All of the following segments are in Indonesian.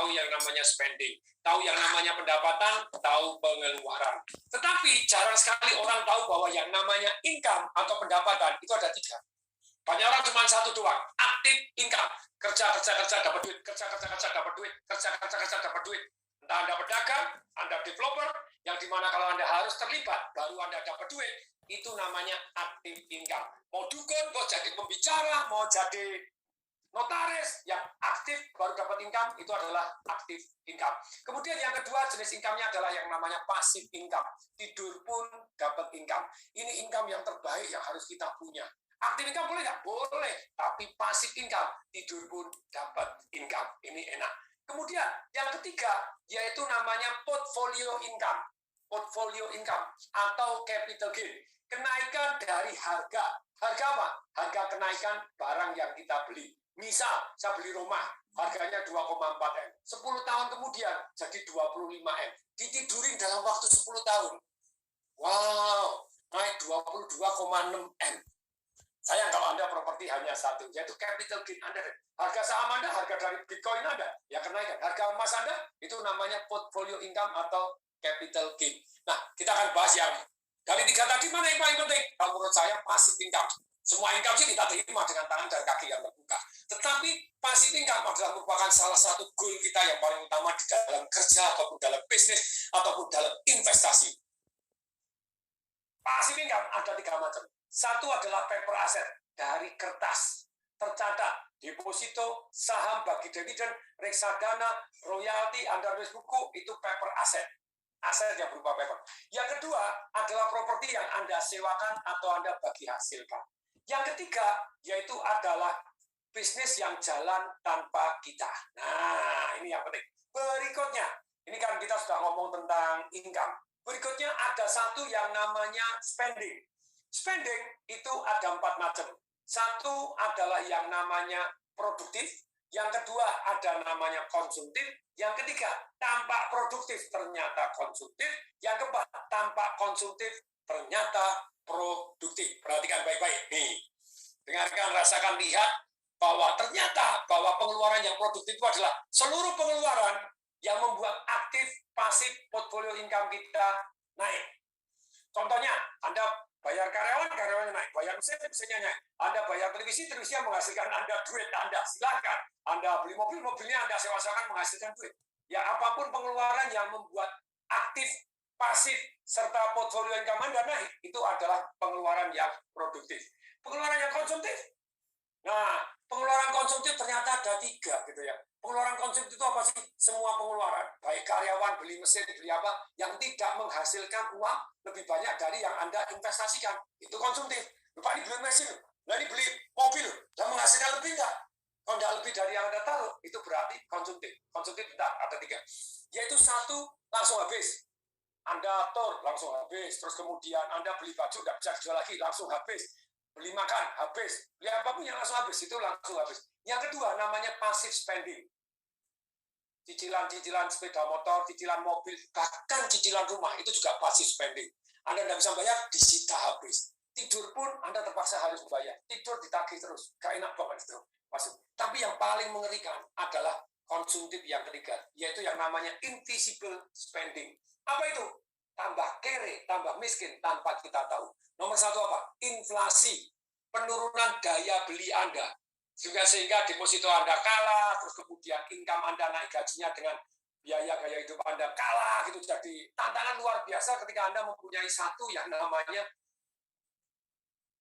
tahu yang namanya spending, tahu yang namanya pendapatan, tahu pengeluaran. Tetapi jarang sekali orang tahu bahwa yang namanya income atau pendapatan itu ada 3. Banyak orang cuma satu doang, aktif income. Kerja dapat duit, kerja dapat duit, kerja dapat duit. Entah Anda pedagang, Anda developer, yang dimana kalau Anda harus terlibat, baru Anda dapat duit. Itu namanya aktif income. Mau dukun, mau jadi pembicara, mau jadi notaris, yang aktif baru dapat income, itu adalah aktif income. Kemudian yang kedua jenis income-nya adalah yang namanya passive income. Tidur pun dapat income. Ini income yang terbaik yang harus kita punya. Aktif income boleh nggak? Boleh. Tapi passive income, tidur pun dapat income. Ini enak. Kemudian yang ketiga, yaitu namanya portfolio income. Portfolio income atau capital gain. Kenaikan dari harga. Harga apa? Harga kenaikan barang yang kita beli. Misal, saya beli rumah, harganya 2,4 M. 10 tahun kemudian, jadi 25 M. Ditidurin dalam waktu 10 tahun. Wow, naik 22,6 M. Sayang kalau Anda properti hanya satu, yaitu capital gain Anda. Harga saham Anda, harga dari Bitcoin Anda, ya kenaikan. Harga emas Anda, itu namanya portfolio income atau capital gain. Nah, kita akan bahas yang dari 3 tadi, mana yang paling penting? Kalau menurut saya, passive income. Semua income sih kita terima dengan tangan dan kaki yang terbuka. Tetapi passive income adalah merupakan salah satu goal kita yang paling utama di dalam kerja, ataupun dalam bisnis, ataupun dalam investasi. Passive income ada 3 macam. Satu adalah paper asset, dari kertas, tercatat, deposito, saham bagi dividen, reksadana, royalti, Anda nulis buku, itu paper asset. Aset yang berupa paper. Yang kedua adalah properti yang Anda sewakan atau Anda bagi hasilkan. Yang ketiga, yaitu adalah bisnis yang jalan tanpa kita. Nah, ini yang penting. Berikutnya, ini kan kita sudah ngomong tentang income. Berikutnya ada satu yang namanya spending. Spending itu ada 4 macam. Satu adalah yang namanya produktif. Yang kedua ada namanya konsumtif. Yang ketiga, tampak produktif ternyata konsumtif. Yang keempat, tampak konsumtif ternyata produktif. Perhatikan baik-baik. Nih, dengarkan, rasakan, lihat bahwa ternyata bahwa pengeluaran yang produktif itu adalah seluruh pengeluaran yang membuat aktif, pasif, portfolio income kita naik. Contohnya, Anda bayar karyawannya naik. Bayar mesinnya naik. Anda bayar televisi yang menghasilkan Anda duit Anda. Silakan. Anda beli mobilnya Anda sewa-sewakan menghasilkan duit. Ya, apapun pengeluaran yang membuat aktif, pasif, serta portfolio income Anda naik, itu adalah pengeluaran yang produktif. Pengeluaran yang konsumtif. Nah, pengeluaran konsumtif ternyata ada 3 gitu ya. Pengeluaran konsumtif itu apa sih? Semua pengeluaran, baik karyawan, beli mesin, beli apa, yang tidak menghasilkan uang lebih banyak dari yang Anda investasikan. Itu konsumtif. Lupa ini beli mesin, nah ini beli mobil, dan menghasilkan lebih enggak? Kalau tidak lebih dari yang Anda taruh, itu berarti konsumtif. Konsumtif ada 3. Yaitu satu, langsung habis. Anda atur, langsung habis. Terus kemudian Anda beli baju, tidak bisa dijual lagi, langsung habis. Beli makan, habis. Beli apapun yang langsung habis, itu langsung habis. Yang kedua, namanya passive spending. Cicilan-cicilan sepeda motor, cicilan mobil, bahkan cicilan rumah, itu juga passive spending. Anda tidak bisa bayar, disita habis. Tidur pun Anda terpaksa harus bayar. Tidur ditagih terus, gak enak banget itu. Masuk. Tapi yang paling mengerikan adalah konsumtif yang ketiga, yaitu yang namanya invisible spending. Apa itu? Tambah kere, tambah miskin tanpa kita tahu. Nomor 1 apa? Inflasi, penurunan daya beli Anda. Sehingga deposito Anda kalah, terus kemudian income Anda naik, gajinya dengan biaya gaya hidup Anda kalah, gitu. Jadi tantangan luar biasa ketika Anda mempunyai satu yang namanya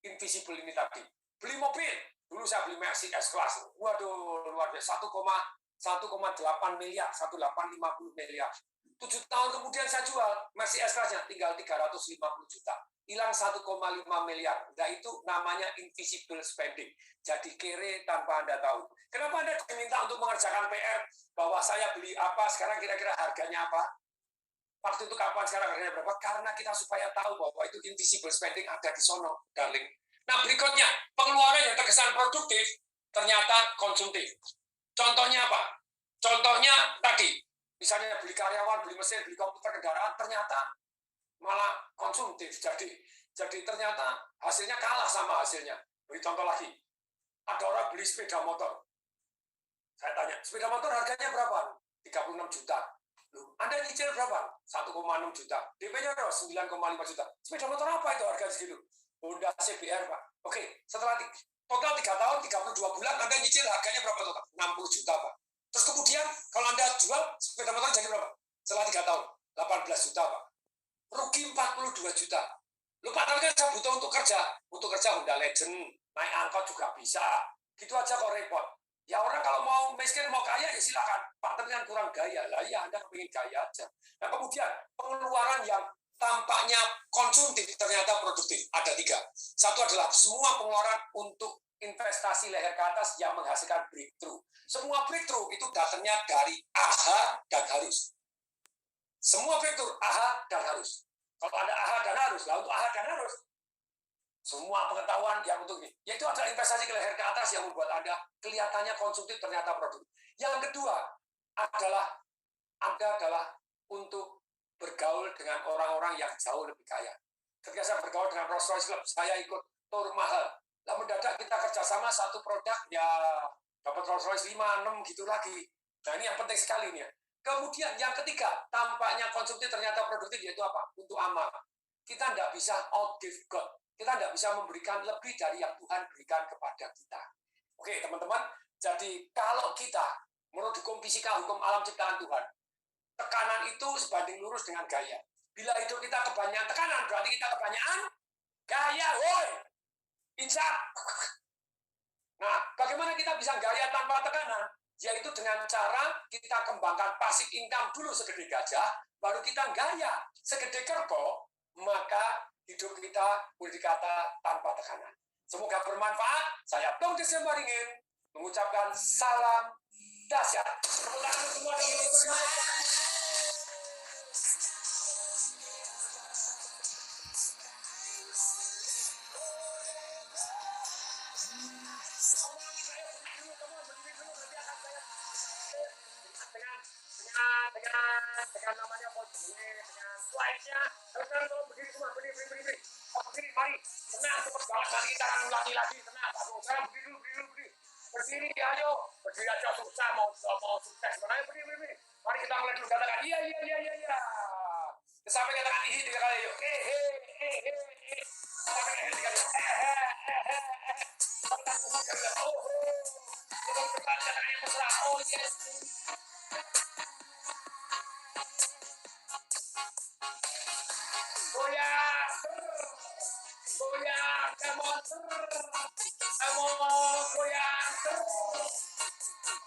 invisible ini tadi. Beli mobil, dulu saya beli Mercy S-Class, waduh luar biasa, 1,8 miliar, 1,850 miliar. 7 tahun kemudian saya jual Mercy S-Class-nya, tinggal 350 juta. Hilang 1,5 miliar. Nah, itu namanya invisible spending. Jadi kere tanpa Anda tahu. Kenapa Anda diminta untuk mengerjakan PR? Bahwa saya beli apa, sekarang kira-kira harganya apa? Waktu itu kapan, sekarang harganya berapa? Karena kita supaya tahu bahwa itu invisible spending ada di sono, darling. Nah, berikutnya, pengeluaran yang terkesan produktif, ternyata konsumtif. Contohnya apa? Contohnya tadi, misalnya beli karyawan, beli mesin, beli komputer, kendaraan, ternyata malah konsumtif. Jadi ternyata hasilnya kalah sama hasilnya. Beri contoh lagi. Ada orang beli sepeda motor. Saya tanya, sepeda motor harganya berapa? 3 36 juta. Loh, Anda nyicil berapa? 1,6 juta. DP-nya 9,5 juta. Sepeda motor apa itu harga segitu? Honda CBR, Pak. Oke, setelah total 3 tahun, 32 bulan, Anda nyicil harganya berapa total? 60 juta, Pak. Terus kemudian, kalau Anda jual, sepeda motor jadi berapa? Setelah 3 tahun, 18 juta, Pak. Rugi 42 juta. Lu padahal kan saya butuh untuk kerja. Untuk kerja Honda Legend, naik angkot juga bisa. Gitu aja kok repot. Ya orang kalau mau miskin, mau kaya, ya silakan. Pak, tapi kan kurang gaya. Lah ya, Anda kepingin gaya aja. Nah, kemudian pengeluaran yang tampaknya konsumtif ternyata produktif. Ada 3. Satu adalah semua pengeluaran untuk investasi leher ke atas yang menghasilkan breakthrough. Semua breakthrough itu datangnya dari aha dan harus. Semua breakthrough aha dan harus. Kalau ada aha dan harus, lah untuk aha dan harus, semua pengetahuan yang untuk ini, yaitu adalah investasi ke leher ke atas yang membuat Anda kelihatannya konsumtif ternyata produktif. Yang kedua adalah Anda adalah untuk bergaul dengan orang-orang yang jauh lebih kaya. Ketika saya bergaul dengan Rolls Royce Club, saya ikut tour mahal. Lah mendadak kita kerjasama satu produk, ya dapat Rolls Royce 5, 6 gitu lagi. Nah ini yang penting sekali nih ya. Kemudian yang ketiga, tampaknya konsumtif ternyata produktif, yaitu apa? Untuk amal. Kita tidak bisa outgive God. Kita tidak bisa memberikan lebih dari yang Tuhan berikan kepada kita. Oke, teman-teman. Jadi kalau kita menurut hukum fisika, hukum alam ciptaan Tuhan, tekanan itu sebanding lurus dengan gaya. Bila hidup kita kebanyakan tekanan, berarti kita kebanyakan gaya. Woi, insaf. Nah, bagaimana kita bisa gaya tanpa tekanan? Yaitu dengan cara kita kembangkan passive income dulu segede gajah, baru kita gaya segede kerbau, maka hidup kita boleh dikata tanpa tekanan. Semoga bermanfaat. Saya Tom Desemaringin mengucapkan salam dahsyat. Tepuk tangan semua yang dengan namanya coach dengan slide-nya. Sekarang tolong berdiri semua, berdiri. Berdiri, mari. Tenang, cepat banget. Nanti kita akan ulangi lagi. Tenang, sekarang berdiri dulu. Berdiri, ayo. Berdiri aja susah, mau sukses. Mana berdiri. Mari kita mulai dulu. Katakan, iya. Sampai katakan ih 3 kali. Yuk. Sampai katakan 3 kali. Katakan yang mesra. Oh, yes. Goyang, come on, goyang,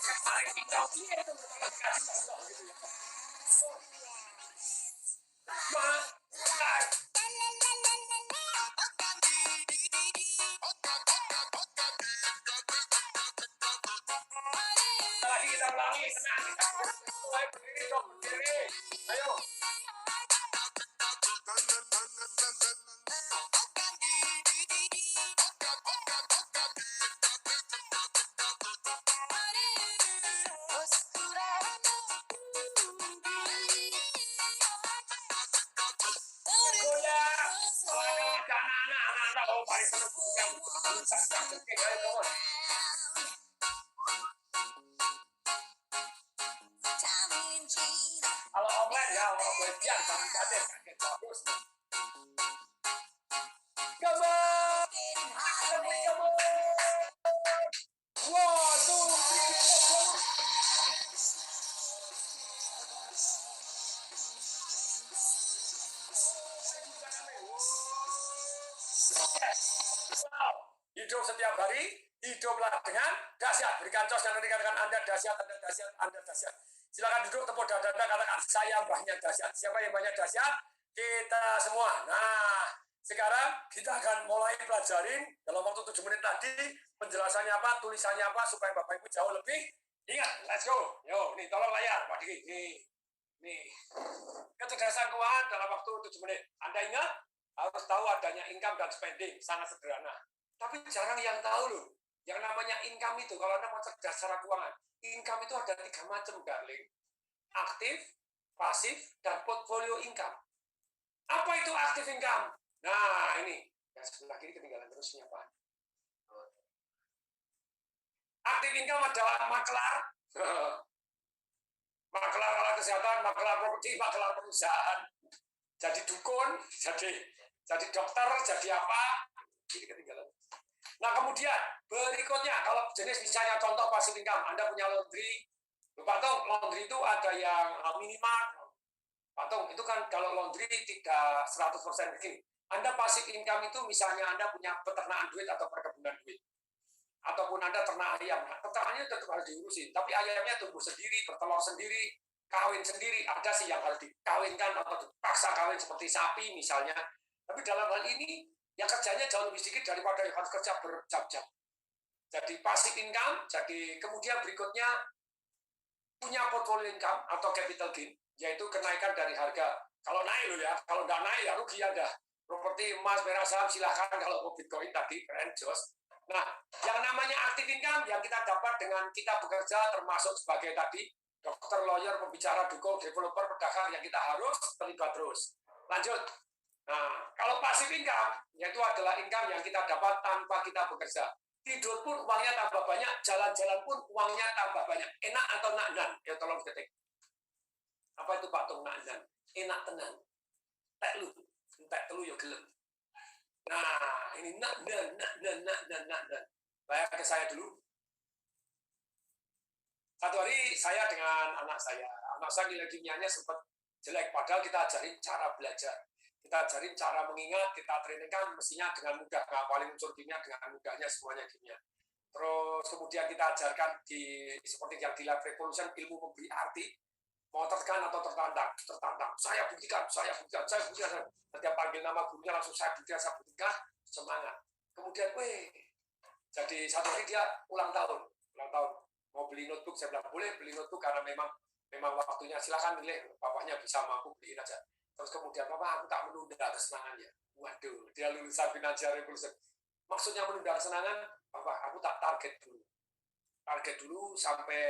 kepala kita itu lagi kita ulangi, tenang, kita mulai berdiri dong, berdiri, ayo. Kalau offline ya, kalau bagian jangan kaget bagus. Come on! One, two, three, four. Wow. Hidup setiap hari, hiduplah dengan dahsyat. Berikan cos dan dikatakan Anda dahsyat. Silakan duduk, tepuk dada, katakan saya mbahnya dahsyat. Siapa yang mbahnya dahsyat? Kita semua. Nah, sekarang kita akan mulai pelajarin dalam waktu 7 menit tadi penjelasannya apa, tulisannya apa supaya Bapak Ibu jauh lebih ingat. Let's go. Yo, nih tolong layar Pak Diki. Nih. Kecerdasan keuangan dalam waktu 7 menit. Anda ingat harus tahu adanya income dan spending, sangat sederhana. Tapi jarang yang tahu loh. Yang namanya income itu kalau Anda mau cerdas secara keuangan, income itu ada 3 macam, darling. Aktif, pasif, dan portfolio income. Apa itu aktif income? Nah, ini. Yang sebelah kiri ketinggalan terusnya, Pak. Aktif income adalah maklar kesehatan, makelar properti, makelar perusahaan. Jadi dukun, jadi dokter, jadi apa? Ini ketinggalan. Nah, kemudian berikutnya, kalau jenis misalnya contoh passive income, Anda punya laundry. Pak Tong, laundry itu ada yang minimal. Pak Tong, itu kan kalau laundry tidak 100% begini. Anda passive income itu misalnya Anda punya peternakan duit atau perkebunan duit. Ataupun Anda ternak ayam. Nah, peternaknya tetap harus diurusin. Tapi ayamnya tumbuh sendiri, bertelur sendiri, kawin sendiri. Ada sih yang harus dikawinkan atau dipaksa kawin seperti sapi misalnya. Tapi dalam hal ini, yang kerjanya jauh lebih sedikit daripada yang harus kerja berjam-jam. Jadi passive income, jadi kemudian berikutnya punya portfolio income atau capital gain, yaitu kenaikan dari harga. Kalau naik loh ya, kalau nggak naik ya rugi Anda. Properti, emas, perak, saham, silahkan. Kalau mau Bitcoin tadi, keren, jos. Nah, yang namanya active income yang kita dapat dengan kita bekerja termasuk sebagai tadi, dokter, lawyer, pembicara, dukung, developer, pedagang yang kita harus terlibat terus. Lanjut. Nah, kalau passive income, yaitu adalah income yang kita dapat tanpa kita bekerja. Tidur pun uangnya tambah banyak, jalan-jalan pun uangnya tambah banyak. Enak atau naknan? Ya tolong ketik. Apa itu Pak Tung naknan? Enak tenan. Tek lu ya gelem. Nah, ini naknan. Bayar ke saya dulu. Satu hari saya dengan anak saya nilai kimianya sempat jelek, padahal kita ajarin cara belajar. Kita ajarin cara mengingat, kita trainingkan mestinya dengan mudah, ngapalin unsur kimia dengan mudahnya semuanya kimia. Terus kemudian kita ajarkan seperti yang di Lab Revolution, ilmu memberi arti, mau tertekan atau tertantang. Saya buktikan. Setiap panggil nama gurunya langsung saya buktikan, semangat. Kemudian, jadi satu hari dia ulang tahun, mau beli notebook, saya bilang boleh beli notebook karena memang waktunya, silakan milih, bapaknya bisa mampu beliin aja. Terus kemudian, Papa, aku tak menunda kesenangannya. Waduh, dia lulusan Financial Revolution. Maksudnya menunda kesenangan, Papa, aku tak target dulu sampai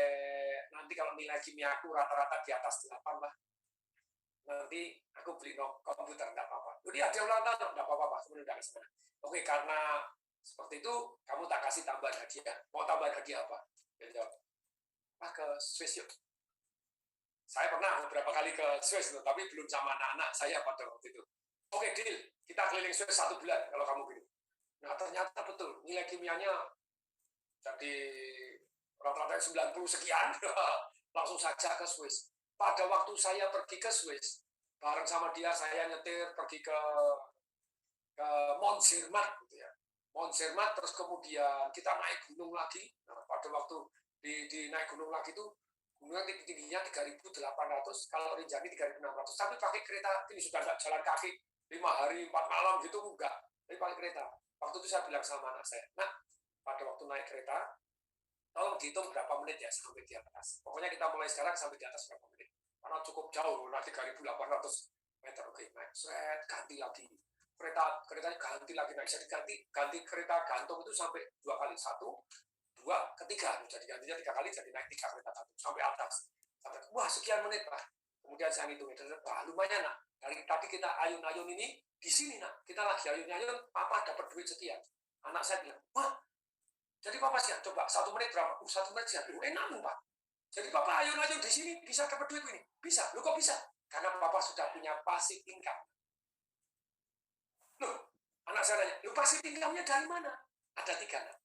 nanti kalau nilai kimia aku rata-rata di atas 8 lah. Nanti aku beli komputer, enggak apa-apa. Jadi ada ulang tahun, enggak apa-apa, aku menunda kesenangan. Oke, karena seperti itu, kamu tak kasih tambahan hadiah. Mau tambahan hadiah apa? Dia jawab, ke Swiss yuk. Saya pernah beberapa kali ke Swiss, tapi belum sama anak-anak saya pada waktu itu. Oke, deal. Kita keliling Swiss 1 bulan kalau kamu gini. Nah, ternyata betul. Nilai kimianya jadi rata-rata 90 sekian. Langsung saja ke Swiss. Pada waktu saya pergi ke Swiss, bareng sama dia saya nyetir pergi ke Mont Zermatt, gitu ya. Mont Zermatt, terus kemudian kita naik gunung lagi. Nah, pada waktu di naik gunung lagi itu, gunungnya tingginya 3.800, kalau Rinjani 3.600, tapi pakai kereta, ini sudah nggak jalan kaki, 5 hari, 4 malam gitu, enggak, tapi pakai kereta. Waktu itu saya bilang sama anak saya, nah, pada waktu naik kereta, tolong dihitung berapa menit ya sampai di atas. Pokoknya kita mulai sekarang sampai di atas berapa menit, karena cukup jauh, nah 3.800 meter, oke, naik, ganti lagi. Keretanya ganti lagi, naik, ganti kereta gantung itu sampai 2 kali, 1, 2, ketiga, jadi gantinya 3 kali, jadi naik 3 kereta gantung sampai atas. Wah, sekian menit Pak. Kemudian saya hitung, wah lumayan nak. Dari tadi kita ayun-ayun ini, di sini nak, kita lagi ayun-ayun, Papa dapat duit sekian. Anak saya bilang, wah, jadi Papa siap, coba 1 menit berapa? 1 menit siap, enak Pak. Jadi Papa ayun-ayun di sini bisa dapat duit ini, bisa. Lu kok bisa? Karena Papa sudah punya passive income. Loh, anak saya nanya, lu passive income-nya dari mana? Ada 3 nak.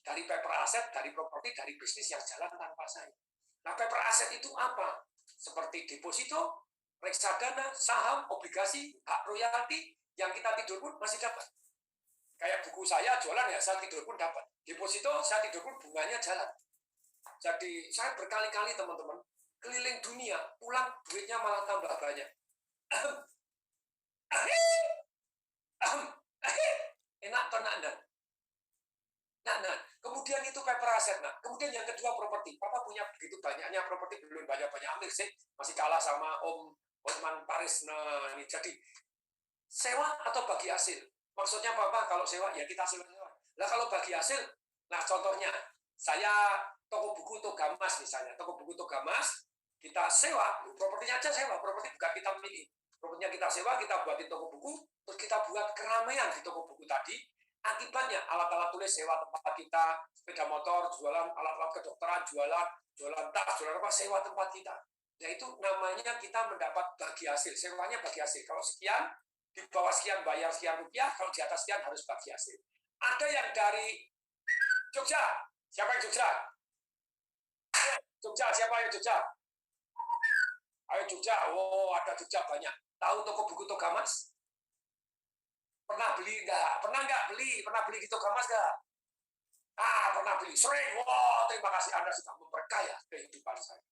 Dari paper aset, dari properti, dari bisnis yang jalan tanpa saya. Nah, paper aset itu apa? Seperti deposito, reksadana, saham, obligasi, hak royalti, yang kita tidur pun masih dapat. Kayak buku saya jualan ya, saya tidur pun dapat. Deposito, saya tidur pun bunganya jalan. Jadi, saya berkali-kali teman-teman, keliling dunia, pulang duitnya malah tambah banyak. Enak atau Anda? Nah, kemudian itu paper aset, nah. Kemudian yang kedua properti. Papa punya begitu banyaknya properti, belum banyak-banyak ambil sih. Masih kalah sama Om Hotman Paris. Nah, ini jadi sewa atau bagi hasil. Maksudnya Papa kalau sewa, ya kita sewa-sewa. Nah, kalau bagi hasil, nah contohnya, saya toko buku Togamas misalnya. Toko buku Togamas, kita sewa, propertinya aja sewa, properti bukan kita milih. Propertinya kita sewa, kita buatin toko buku, terus kita buat keramaian di toko buku tadi. Akibatnya alat-alat tulis sewa tempat kita, sepeda motor, jualan alat-alat kedokteran, jualan tas, jualan apa, sewa tempat kita. Nah, itu namanya kita mendapat bagi hasil. Sewanya bagi hasil. Kalau sekian, di bawah sekian bayar sekian rupiah, kalau di atas sekian harus bagi hasil. Ada yang dari Jogja. Siapa yang Jogja? Jogja, siapa yang Jogja? Ayo Jogja. Oh, ada Jogja banyak. Tahu toko buku Togamas? Pernah beli enggak? Pernah enggak beli? Pernah beli di Togamas enggak? Pernah beli. Sering. Wow, terima kasih Anda sudah memperkaya kehidupan saya.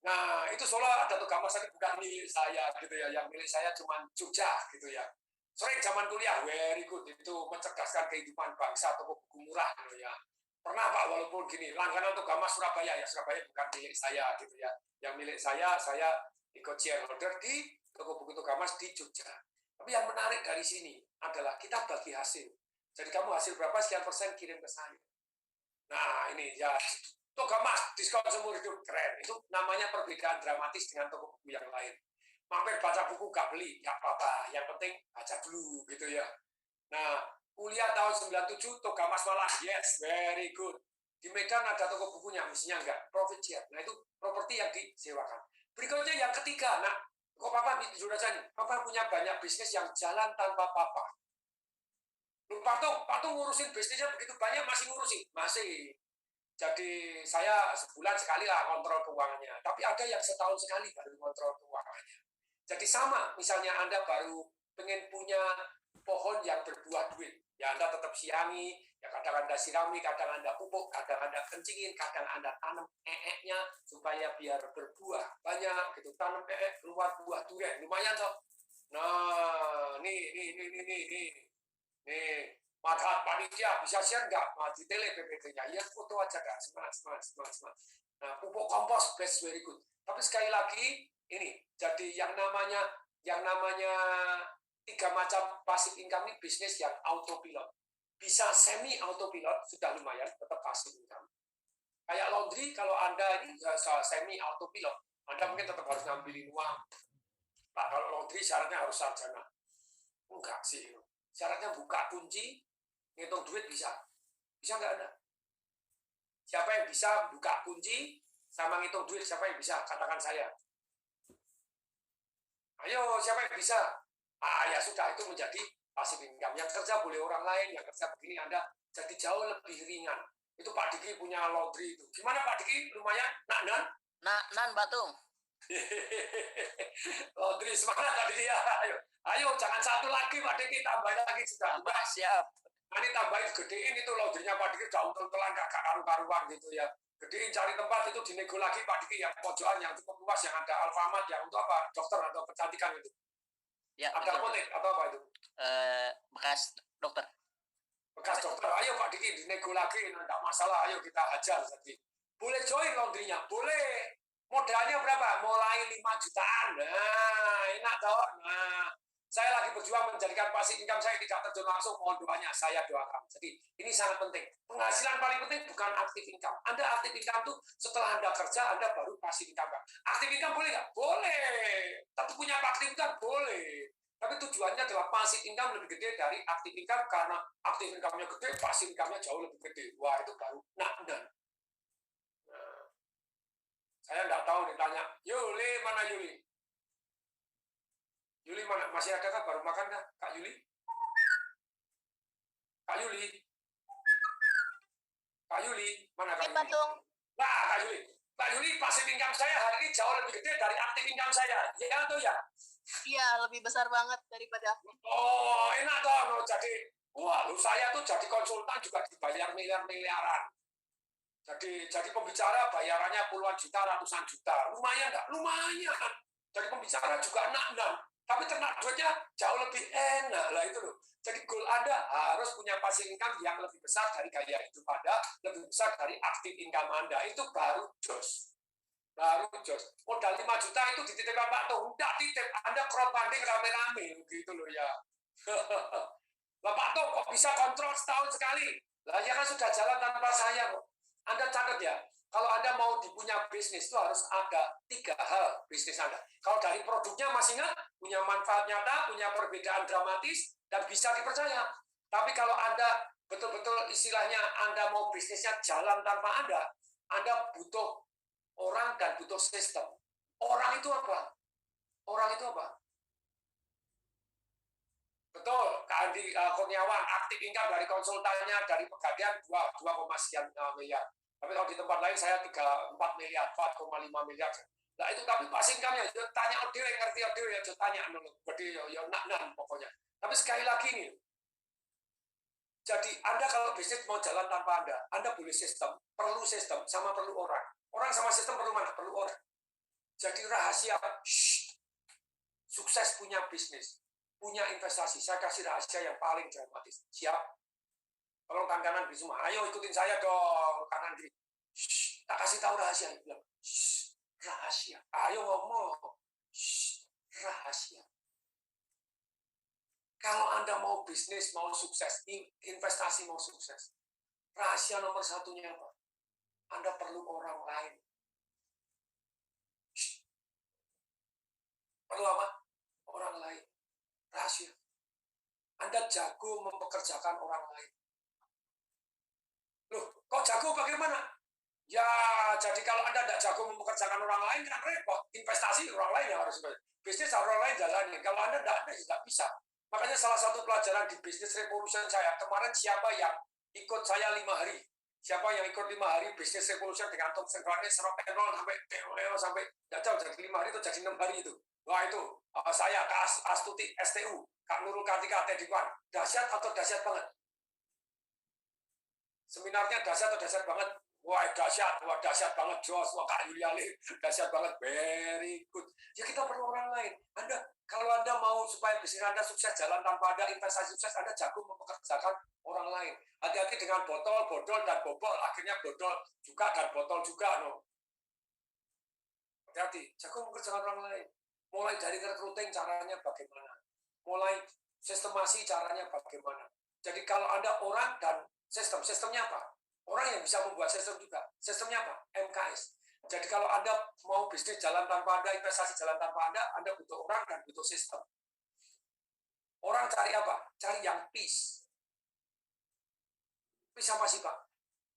Nah, itu Solo ada Togamas, tapi bukan milik saya gitu ya. Yang milik saya cuma Jogja gitu ya. Sering zaman kuliah, very good. Itu mencerdaskan kehidupan bangsa, toko buku murah gitu ya. Pernah Pak, walaupun gini, langganan Togamas Surabaya, ya Surabaya bukan milik saya gitu ya. Yang milik saya ikut shareholder di toko buku Togamas di Jogja. Tapi yang menarik dari sini adalah kita bagi hasil. Jadi kamu hasil berapa, sekian persen kirim ke saya. Nah, ini ya, Togamas, diskon seumur hidup, keren. Itu namanya perbedaan dramatis dengan toko buku yang lain. Mampir baca buku, gak beli, gak apa-apa. Yang penting baca dulu, gitu ya. Nah, kuliah tahun 97, Togamas malah, yes, very good. Di Medan ada toko bukunya, mestinya enggak, profit share. Nah, itu properti yang disewakan. Berikutnya yang ketiga, nah, kok Papa sudah jadi? Papa punya banyak bisnis yang jalan tanpa Papa. Patung ngurusin bisnisnya begitu banyak, masih ngurusin? Masih. Jadi saya sebulan sekali lah kontrol keuangannya. Tapi ada yang setahun sekali baru kontrol keuangannya. Jadi sama, misalnya Anda baru pengen punya pohon yang berbuah duit. Ya Anda tetap siangi, ya kadang Anda sirami, kadang Anda pupuk, kadang Anda kencingin, kadang Anda tanam ee-nya supaya biar berbuah banyak gitu. Tanam keluar buah durian, lumayan toh. Nah, nih. Manfaat panitia bisa share nggak? Di tele PPT-nya, ya foto aja kak, semangat. Nah, pupuk kompos, best, very good. Tapi sekali lagi, ini jadi yang namanya 3 macam passive income ini bisnis yang autopilot. Bisa semi autopilot sudah lumayan, tetap passive income. Kayak laundry, kalau Anda ini semi autopilot, Anda mungkin tetap harus ngambilin uang. Pak, kalau laundry syaratnya harus sarjana. Enggak sih. Syaratnya buka kunci, ngitung duit bisa nggak Anda? Siapa yang bisa buka kunci sama ngitung duit? Siapa yang bisa? Katakan saya. Ayo, siapa yang bisa? Ya sudah, itu menjadi passive income. Yang kerja boleh orang lain, yang kerja begini Anda jadi jauh lebih ringan. Itu Pak Diki punya laundry itu. Gimana Pak Diki? Lumayan? Nan Batung. Laundry semangat tadi ya. Ayo, jangan satu lagi Pak Diki, tambah lagi sudah. Siap. Nanti tambahin gedein itu laundrynya Pak Diki, udah untel-untelan gak karu-karuan gitu ya. Gedein, cari tempat itu dinego lagi Pak Diki, yang pojokan yang cukup luas, yang ada Alfamart, yang untuk apa? Dokter atau kecantikan itu. Ya, ada apotek atau apa itu? Bekas dokter. Bekas dokter, ayo Pak Diki dinego lagi, enggak masalah, ayo kita hajar. Jadi boleh join laundrynya, boleh. Modalnya berapa? Mulai 5 jutaan. Nah, enak toh. Nah, saya lagi berjuang menjadikan passive income saya tidak terjun langsung, mohon doanya, saya doakan. Jadi ini sangat penting. Penghasilan paling penting bukan active income. Anda active income itu setelah Anda kerja, Anda baru passive income. Active income boleh nggak? Boleh. Tapi punya active income boleh. Tapi tujuannya adalah passive income lebih gede dari active income, karena active income-nya gede, passive income-nya jauh lebih gede. Wah, itu baru nakdan. Nah, saya nggak tahu ditanya, Yuli, mana Yuli? Yuli mana? Masih ada kah? Baru makan kah? Kak Yuli? Kak Yuli? Kak Yuli? Mana Kak Yuli? Nah, Kak Yuli. Kak Yuli, passive income saya hari ini jauh lebih gede dari active income saya. Ya atau ya? Iya, lebih besar banget daripada aku. Oh, enak dong. Jadi, wah, saya tuh jadi konsultan juga dibayar miliar-miliaran. Jadi pembicara bayarannya puluhan juta, ratusan juta. Lumayan nggak? Lumayan. Jadi pembicara juga enak. Tapi ternak duitnya jauh lebih enak lah itu loh. Jadi goal Anda harus punya passive income yang lebih besar dari gaya hidup Anda, lebih besar dari active income Anda. Itu baru jos. Modal 5 juta itu dititipkan Pak Tung. Enggak titip, Anda crowdfunding rame-rame gitu loh ya. Lah Pak Tung kok bisa kontrol setahun sekali? Lah ya kan sudah jalan tanpa saya kok. Anda catat ya, kalau Anda mau punya bisnis itu harus ada 3 hal bisnis Anda. Kalau dari produknya masih ingat, punya manfaat nyata, punya perbedaan dramatis, dan bisa dipercaya. Tapi kalau Anda betul-betul istilahnya Anda mau bisnisnya jalan tanpa Anda butuh orang dan butuh sistem. apa? Orang itu apa? Betul, Kak Andi Kurniawan, aktif income dari konsultannya, dari pegadaian 2, sekian miliar. Tapi kalau di tempat lain saya 4 miliar, 4,5 miliar. Nah itu tapi pas income-nya, tanya Odil yang ngerti Odil ya, tanya gede ya nak pokoknya. Tapi sekali lagi nih, jadi Anda kalau bisnis mau jalan tanpa Anda boleh sistem, perlu sistem, sama perlu orang. Orang sama sistem perlu mana? Perlu orang. Jadi rahasia, sukses punya bisnis, punya investasi. Saya kasih rahasia yang paling dramatis. Siap? Tolong kanan di semua. Ayo ikutin saya dong, kanan kiri. Tak kasih tahu rahasia. Bilang, rahasia. Ayo ngomong. Rahasia. Kalau Anda mau bisnis, mau sukses, investasi mau sukses, rahasia nomor satunya apa? Anda perlu orang lain. Perlu apa? Orang lain. Rahasia. Anda jago mempekerjakan orang lain. Loh, kok jago bagaimana? Ya, jadi kalau Anda tidak jago mempekerjakan orang lain, kan repot. Investasi orang lain yang harus bisnis orang lain jalanin. Kalau Anda tidak bisa. Makanya salah satu pelajaran di Business Revolution saya, kemarin siapa yang ikut saya 5 hari? Siapa yang ikut 5 hari Business Revolution dengan top sequence, rock and roll sampai tidak jauh, jadi 5 hari itu jadi 6 hari itu. Wah itu, saya, Kak Astuti, STU, Kak Nurul Kartika, Tedikwan, dahsyat atau dahsyat banget? Seminarnya dahsyat atau dahsyat banget? Wah dahsyat banget, Jos, wah Kak Yuliali, dahsyat banget, very good. Ya kita perlu orang lain. Kalau Anda mau supaya bisnis Anda sukses, jalan tanpa Anda, investasi sukses, Anda jago mempekerjakan orang lain. Hati-hati dengan botol, bodol, dan bobol. Akhirnya bodol juga dan botol juga. No. Hati-hati, jago mempekerjakan orang lain. Mulai dari recruiting caranya bagaimana. Mulai sistemasi caranya bagaimana. Jadi kalau Anda orang dan sistemnya apa? Orang yang bisa membuat sistem juga. Sistemnya apa? MKS. Jadi kalau Anda mau bisnis jalan tanpa Anda, investasi jalan tanpa Anda butuh orang dan butuh sistem. Orang cari apa? Cari yang peace. Peace apa sih Pak?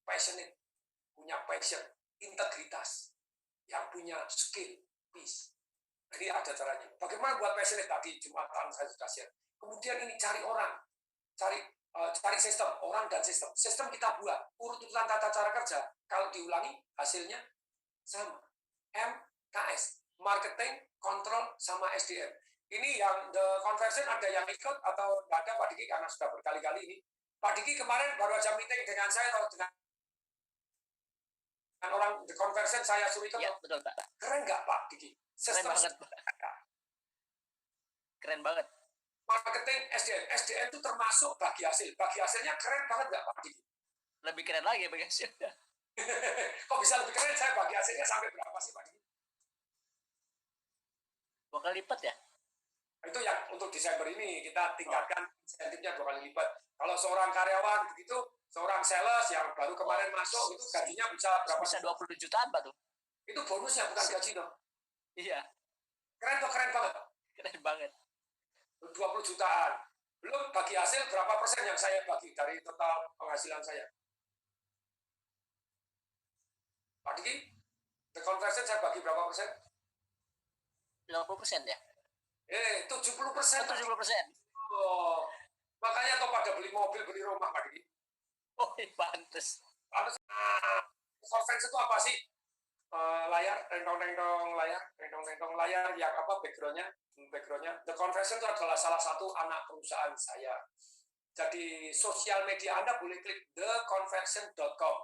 Passionate. Punya passion. Integritas. Yang punya skill. Peace. Jadi ada caranya. Bagaimana buat passionate? Tadi Jumatan saya sudah share. Kemudian ini cari orang. Cari sistem, orang dan sistem. Sistem kita buat. Urutan tata cara kerja. Kalau diulangi, hasilnya sama. MKS, marketing, kontrol, sama SDM. Ini yang the conversion ada yang ikut atau tidak ada Pak Diki karena sudah berkali-kali ini. Pak Diki kemarin baru aja meeting dengan saya atau dengan orang the conversion saya suruh ikut. Ya, betul Pak. Keren nggak Pak Diki? Keren banget. Keren banget. Marketing, SDM itu termasuk bagi hasil. Bagi hasilnya keren banget nggak Pak Diki? Lebih keren lagi bagi hasilnya. Kok bisa lebih keren? Saya bagi hasilnya sampai berapa sih Pak Diki? 2 kali lipat ya? Itu yang untuk Desember ini kita tingkatkan insentifnya 2 kali lipat. Kalau seorang karyawan begitu, seorang sales yang baru kemarin masuk itu gajinya bisa berapa? Bisa 20 jutaan Pak tuh. Itu bonusnya bukan gaji dong. Iya. Keren tuh, keren banget. Keren banget. 20 jutaan. Belum bagi hasil berapa persen yang saya bagi dari total penghasilan saya. Pak Diki, the conversion saya bagi berapa persen? 50% ya? 70%. 70%. Oh, makanya toh pada beli mobil, beli rumah Pak Diki. Oh, pantes. Conference itu apa sih? Layar, tentong-tentong layar yang apa backgroundnya? The Conversion itu adalah salah satu anak perusahaan saya. Jadi sosial media Anda boleh klik theconversion.com.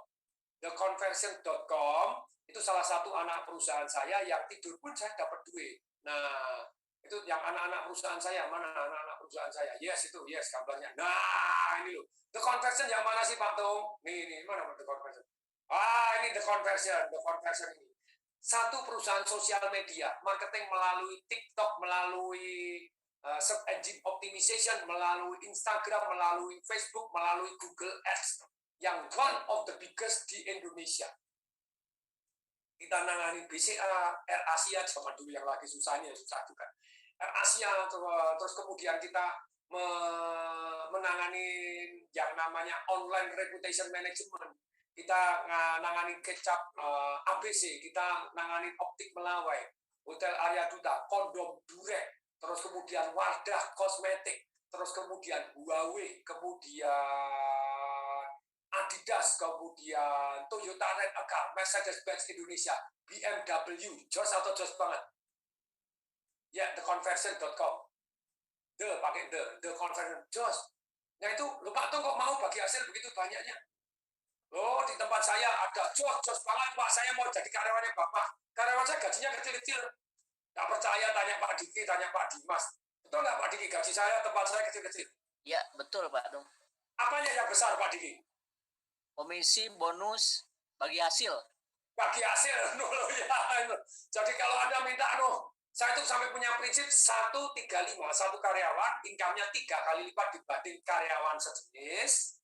Theconversion.com itu salah satu anak perusahaan saya yang tidur pun saya dapat duit. Nah, itu yang anak-anak perusahaan saya. Mana anak-anak perusahaan saya? Yes, itu. Yes, gambarnya. Nah, ini loh. The Conversion yang mana sih, Pak Tung? Nih, mana The Conversion? Ini The Conversion. The Conversion ini. Satu perusahaan sosial media, marketing melalui TikTok, melalui search engine optimization, melalui Instagram, melalui Facebook, melalui Google Ads. Yang one of the biggest di Indonesia. Kita nangani BCA, Air Asia, sama dulu yang lagi susah ini, susah juga. Air Asia, terus kemudian kita menangani yang namanya online reputation management. Kita nangani kecap ABC, kita nangani optik Melawai. Hotel Arya Duta, kondom Durek, terus kemudian Wardah Kosmetik, terus kemudian Huawei, kemudian Adidas, kemudian Toyota Rent a Car, Mercedes-Benz Indonesia, BMW, jos atau jos banget? Ya, theconversion.com. Pakai the conversion, jos. Nah itu, lu Pak Tung kok mau bagi hasil begitu banyaknya? Oh, di tempat saya ada jos banget Pak, saya mau jadi karyawannya Bapak. Karyawan saya gajinya kecil-kecil. Nggak percaya, tanya Pak Diki, tanya Pak Dimas. Betul nggak Pak Diki, gaji saya, tempat saya kecil-kecil? Ya, betul Pak Tung. Apanya yang besar Pak Diki? Komisi, bonus, bagi hasil. Bagi hasil, ya. Jadi kalau Anda minta, saya tuh sampai punya prinsip 135, satu karyawan, income-nya 3 kali lipat dibanding karyawan sejenis,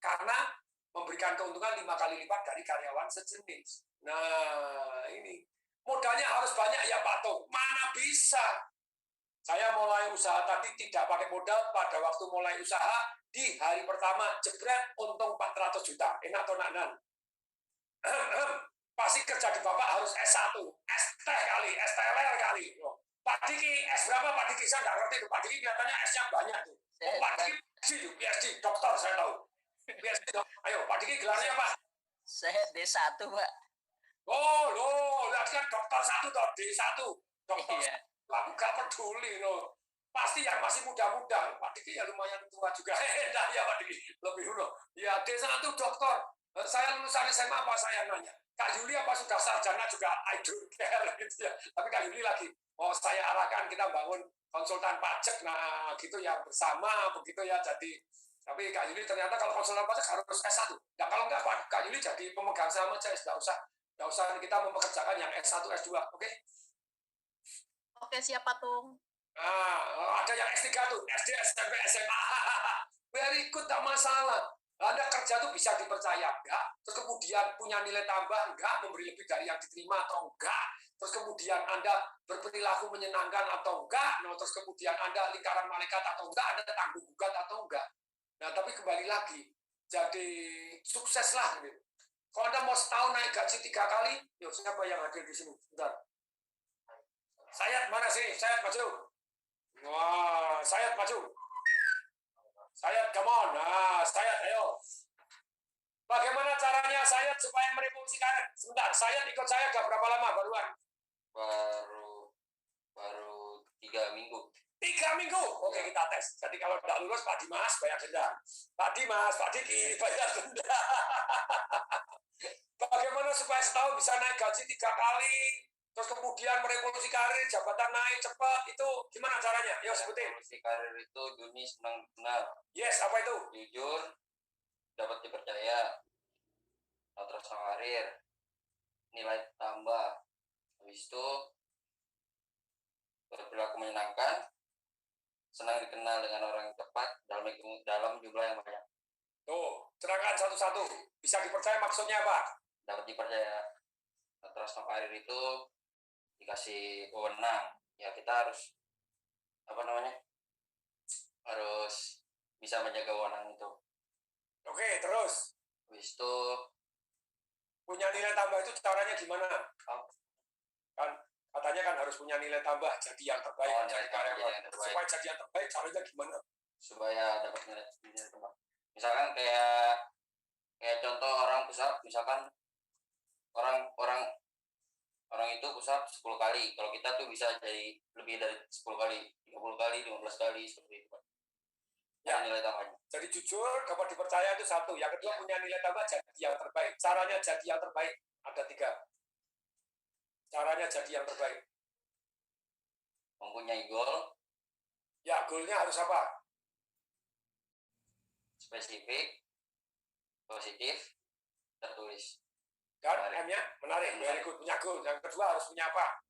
karena memberikan keuntungan 5 kali lipat dari karyawan sejenis. Nah, ini. Modalnya harus banyak ya Pak Tung. Mana bisa? Saya mulai usaha tadi tidak pakai modal pada waktu mulai usaha, di hari pertama, jebret, untung 400 juta. Enak atau nak? Pasti kerja di Bapak harus S1, ST kali, STLR kali. Pak Diki, S berapa Pak Diki? Saya nggak ngerti. Pak Diki kelihatannya S-nya banyak tuh. Pak Diki, PhD, dokter saya tahu. PhD, ayo Pak Diki gelarnya apa? Saya D1 Pak. Oh, lihat kan dokter 1 atau D1. Dokter Iya. aku gak peduli loh. Pasti yang masih muda-muda. Pak Diki ya lumayan tua juga. Nah, ya Pak Diki lebih dulu. Ya D1 dokter. Saya lulusan SMA apa saya nanya? Kak Yuli apa sudah sarjana juga? I don't care gitu ya. Tapi Kak Yuli lagi. Oh saya arahkan kita bangun konsultan pajak. Nah gitu ya bersama begitu ya. Jadi tapi Kak Yuli ternyata kalau konsultan pajak harus S1. Nah kalau enggak Kak Yuli jadi pemegang saham aja. Nggak usah kita mempekerjakan yang S1, S2. Oke? Oke, siapa Tung? Nah, ada yang S3 tuh, SD, SMP, SMA. Very good, tak masalah. Anda kerja tuh bisa dipercaya, enggak? Terus kemudian punya nilai tambah, enggak? Memberi lebih dari yang diterima atau enggak? Terus kemudian Anda berperilaku menyenangkan atau enggak? Nah, terus kemudian Anda lingkaran malaikat atau enggak? Anda tanggung gugat atau enggak? Nah, tapi kembali lagi, jadi sukseslah. Gitu. Kalau Anda mau setahun naik gaji 3 kali, yuk siapa yang hadir di sini? Bentar. Sayat mana sih? Sayat maju. Wah, Sayat maju. Sayat, come on. Nah, Sayat, ayo. Bagaimana caranya Sayat supaya merevolusi karet? Sebentar, Sayat ikut saya udah berapa lama baruan? Baru 3 minggu. 3 minggu? Oke, kita tes. Jadi kalau tidak lulus, Pak Dimas bayar denda. Pak Dimas, Pak Diki bayar denda. Bagaimana supaya setahun bisa naik gaji 3 kali? Terus kemudian merevolusi karir, jabatan naik cepat, itu gimana caranya? Yuk sebutin. Revolusi karir itu Juni senang benar. Yes, apa itu? Jujur, dapat dipercaya, terus karir, nilai tambah. Habis itu berperilaku menyenangkan, senang dikenal dengan orang yang tepat dalam jumlah yang banyak. Tuh, terangkan satu-satu. Bisa dipercaya maksudnya apa? Dapat dipercaya. Terus karir itu dikasih wewenang, ya kita harus harus bisa menjaga wewenang itu. Oke, terus Habis itu punya nilai tambah itu caranya gimana? Kan katanya kan harus punya nilai tambah, jadi yang terbaik. Nilai tambah jadi yang terbaik. Supaya jadi yang terbaik, caranya gimana? Supaya dapat nilai tambah. Misalkan kayak contoh orang pusat, misalkan orang itu pusat 10 kali. Kalau kita tuh bisa jadi lebih dari 10 kali, 30 kali, 15 kali seperti itu. Ya, nilai tambahnya. Jadi jujur, dapat dipercaya itu satu. Yang kedua, punya nilai tambah jadi yang terbaik. Caranya jadi yang terbaik ada 3. Caranya jadi yang terbaik. Mempunyai goal. Ya, goalnya harus apa? Spesifik, positif, tertulis. Dan M-nya menarik, very good. Punya goal. Yang kedua harus punya apa?